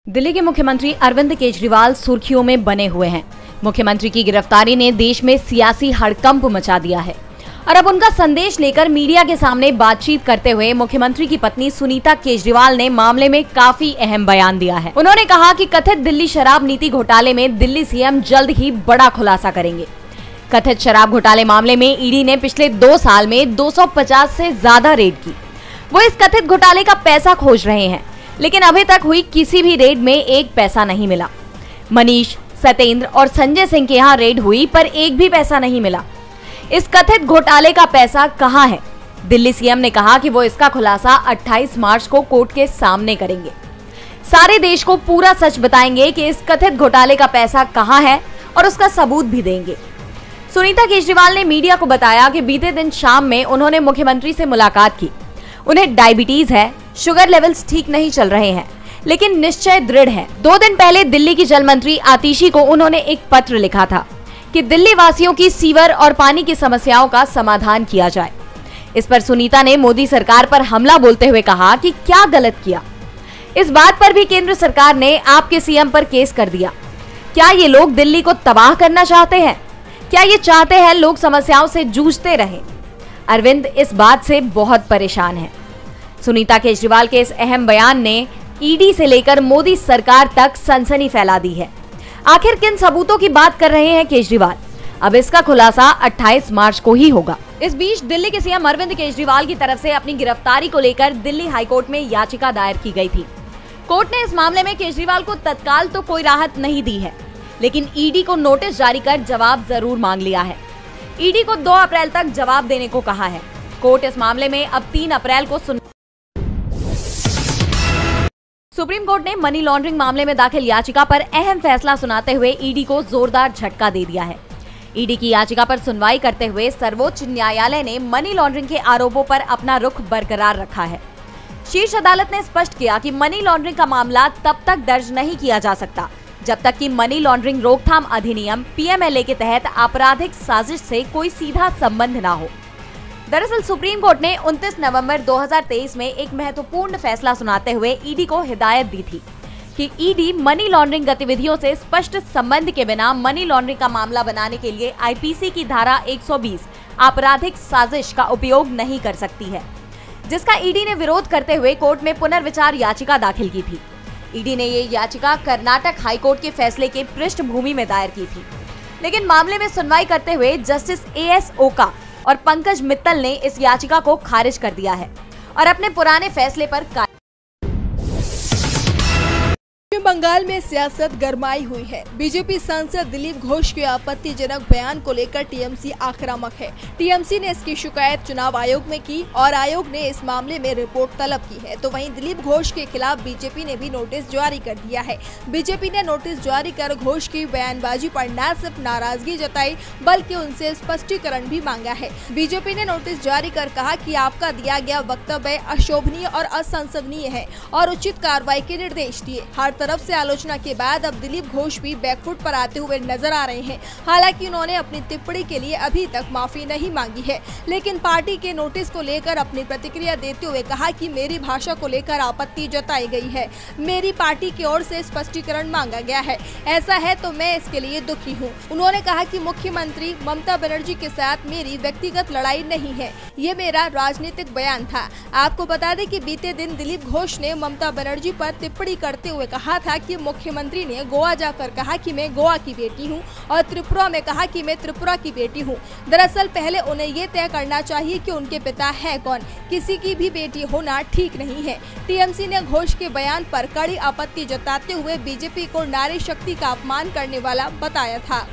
दिल्ली के मुख्यमंत्री अरविंद केजरीवाल सुर्खियों में बने हुए हैं। मुख्यमंत्री की गिरफ्तारी ने देश में सियासी हड़कंप मचा दिया है और अब उनका संदेश लेकर मीडिया के सामने बातचीत करते हुए मुख्यमंत्री की पत्नी सुनीता केजरीवाल ने मामले में काफी अहम बयान दिया है। उन्होंने कहा कि कथित दिल्ली शराब नीति घोटाले में दिल्ली सीएम जल्द ही बड़ा खुलासा करेंगे। कथित शराब घोटाले मामले में ईडी ने पिछले 2 साल में 250 से ज्यादा रेड की। वो इस कथित घोटाले का पैसा खोज रहे हैं, लेकिन अभी तक हुई किसी भी रेड में एक पैसा नहीं मिला। मनीष, सत्येंद्र और संजय सिंह के यहाँ रेड हुई पर एक भी पैसा नहीं मिला। इस कथित घोटाले का पैसा कहाँ है? दिल्ली सीएम ने कहा कि वो इसका खुलासा 28 मार्च को कोर्ट के सामने करेंगे। सारे देश को पूरा सच बताएंगे कि इस कथित घोटाले का पैसा कहाँ है और उसका सबूत भी देंगे। सुनीता केजरीवाल ने मीडिया को बताया कि बीते दिन शाम में उन्होंने मुख्यमंत्री से मुलाकात की। उन्हें डायबिटीज है, शुगर लेवल्स ठीक नहीं चल रहे हैं, लेकिन निश्चय दृढ़ है। 2 दिन पहले दिल्ली की जल मंत्री आतिशी को उन्होंने एक पत्र लिखा था कि दिल्ली वासियों की सीवर और पानी की समस्याओं का समाधान किया जाए। इस पर सुनीता ने मोदी सरकार पर हमला बोलते हुए कहा कि क्या गलत किया। इस बात पर भी केंद्र सरकार ने आपके सीएम पर केस कर दिया। क्या ये लोग दिल्ली को तबाह करना चाहते हैं? क्या ये चाहते हैं लोग समस्याओं से जूझते रहें? अरविंद इस बात से बहुत परेशान है। सुनीता केजरीवाल के इस अहम बयान ने ईडी से लेकर मोदी सरकार तक सनसनी फैला दी है। आखिर किन सबूतों की बात कर रहे हैं केजरीवाल? अब इसका खुलासा 28 मार्च को ही होगा। इस बीच दिल्ली के सीएम अरविंद केजरीवाल की तरफ से अपनी गिरफ्तारी को लेकर दिल्ली हाईकोर्ट में याचिका दायर की गई थी। कोर्ट ने इस मामले में केजरीवाल को तत्काल तो कोई राहत नहीं दी है, लेकिन ईडी को नोटिस जारी कर जवाब जरूर मांग लिया है। ईडी को 2 अप्रैल तक जवाब देने को कहा है। कोर्ट इस मामले में अब 3 अप्रैल को सुप्रीम कोर्ट ने मनी लॉन्ड्रिंग मामले में दाखिल याचिका पर अहम फैसला सुनाते हुए ईडी को जोरदार झटका दे दिया है। ईडी की याचिका पर सुनवाई करते हुए सर्वोच्च न्यायालय ने मनी लॉन्ड्रिंग के आरोपों पर अपना रुख बरकरार रखा है। शीर्ष अदालत ने स्पष्ट किया कि मनी लॉन्ड्रिंग का मामला तब तक दर्ज नहीं किया जा सकता जब तक कि मनी लॉन्ड्रिंग रोकथाम अधिनियम पीएमएलए के तहत आपराधिक साजिश से कोई सीधा संबंध ना हो। दरअसल सुप्रीम कोर्ट ने 29 नवंबर 2023 में एक महत्वपूर्ण फैसला सुनाते हुए ईडी को हिदायत दी थी कि ईडी मनी लॉन्ड्रिंग गतिविधियों से स्पष्ट संबंध के बिना मनी लॉन्ड्रिंग का मामला बनाने के लिए आईपीसी की धारा 120 आपराधिक साजिश का उपयोग नहीं कर सकती है, जिसका ईडी ने विरोध करते हुए कोर्ट में पुनर्विचार याचिका दाखिल की थी। ईडी ने ये याचिका कर्नाटक हाईकोर्ट के फैसले के पृष्ठभूमि में दायर की थी, लेकिन मामले में सुनवाई करते हुए जस्टिस एएस ओका और पंकज मित्तल ने इस याचिका को खारिज कर दिया है और अपने पुराने फैसले पर बंगाल में सियासत गरमाई हुई है। बीजेपी सांसद दिलीप घोष के आपत्तिजनक बयान को लेकर टीएमसी आक्रामक है। टीएमसी ने इसकी शिकायत चुनाव आयोग में की और आयोग ने इस मामले में रिपोर्ट तलब की है। तो वहीं दिलीप घोष के खिलाफ बीजेपी ने भी नोटिस जारी कर दिया है। बीजेपी ने नोटिस जारी कर घोष की बयानबाजी पर न सिर्फ नाराजगी जताई बल्कि उनसे स्पष्टीकरण भी मांगा है। बीजेपी ने नोटिस जारी कर कहा कि आपका दिया गया वक्तव्य अशोभनीय और असंसदनीय है और उचित कार्रवाई के निर्देश दिए। हर तरफ से आलोचना के बाद अब दिलीप घोष भी बैकफुट पर आते हुए नजर आ रहे हैं। हालांकि उन्होंने अपनी टिप्पणी के लिए अभी तक माफी नहीं मांगी है, लेकिन पार्टी के नोटिस को लेकर अपनी प्रतिक्रिया देते हुए कहा कि मेरी भाषा को लेकर आपत्ति जताई गई है। मेरी पार्टी की ओर से स्पष्टीकरण मांगा गया है। ऐसा है तो मैं इसके लिए दुखी हूँ। उन्होंने कहा कि मुख्यमंत्री ममता बनर्जी के साथ मेरी व्यक्तिगत लड़ाई नहीं है, ये मेरा राजनीतिक बयान था। आपको बता दें कि बीते दिन दिलीप घोष ने ममता बनर्जी पर टिप्पणी करते हुए कहा था कि मुख्यमंत्री ने गोवा जाकर कहा कि मैं गोवा की बेटी हूं और त्रिपुरा में कहा कि मैं त्रिपुरा की बेटी हूं। दरअसल पहले उन्हें ये तय करना चाहिए कि उनके पिता है कौन। किसी की भी बेटी होना ठीक नहीं है। टीएमसी ने घोष के बयान पर कड़ी आपत्ति जताते हुए बीजेपी को नारी शक्ति का अपमान करने वाला बताया था।